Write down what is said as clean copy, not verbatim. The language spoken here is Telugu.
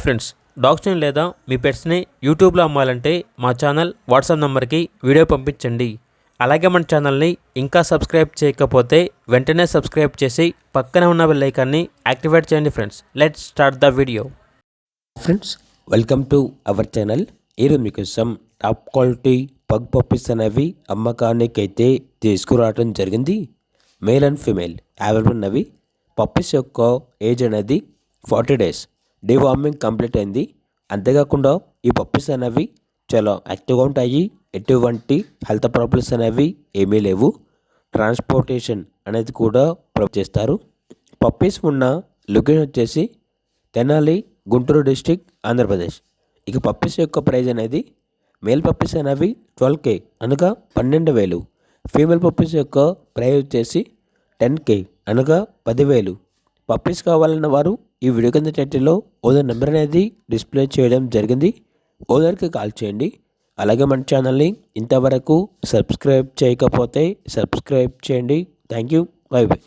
ఫ్రెండ్స్, డాగ్స్ని లేదా మీ పెట్స్ని యూట్యూబ్లో అమ్మాలంటే మా ఛానల్ వాట్సాప్ నెంబర్కి వీడియో పంపించండి. అలాగే మన ఛానల్ని ఇంకా సబ్స్క్రైబ్ చేయకపోతే వెంటనే సబ్స్క్రైబ్ చేసి పక్కనే ఉన్న బెల్ ఐకాన్ని యాక్టివేట్ చేయండి. Friends, let's start the video. Friends, welcome to our channel. ఈరోజు మీకోసం టాప్ క్వాలిటీ పగ్ పప్పీస్ అనేవి అమ్మకానికి అయితే తీసుకురావడం జరిగింది. మేల్ అండ్ ఫీమేల్ అవైలబుల్ ఉన్నవి. పప్పీస్ యొక్క ఏజ్ అనేది 40 days. డివార్మింగ్ కంప్లీట్ అయింది. అంతేకాకుండా ఈ పప్పీస్ అనేవి చాలా యాక్టివ్గా ఉంటాయి. ఎటువంటి హెల్త్ ప్రాబ్లమ్స్ అనేవి ఏమీ లేవు. ట్రాన్స్పోర్టేషన్ అనేది కూడా ప్రొవైడ్ చేస్తారు. పప్పీస్ ఉన్న లొకేషన్ వచ్చేసి తెనాలి, గుంటూరు డిస్టిక్, ఆంధ్రప్రదేశ్. ఇక పప్పీస్ యొక్క ప్రైజ్ అనేది మేల్ పప్పీస్ అనేవి 12K అనగా 12,000. ఫీమేల్ పప్పీస్ యొక్క ప్రైజ్ వచ్చేసి 10K అనగా 10,000. పప్పీస్ కావాలన్న వారు ఈ వీడియో కింద టైటిల్లో ఓనర్ నెంబర్ అనేది డిస్ప్లే చేయడం జరిగింది. ఓనర్కి కాల్ చేయండి. అలాగే మన ఛానల్ని ఇంతవరకు సబ్స్క్రైబ్ చేయకపోతే సబ్స్క్రైబ్ చేయండి. Thank you. By by.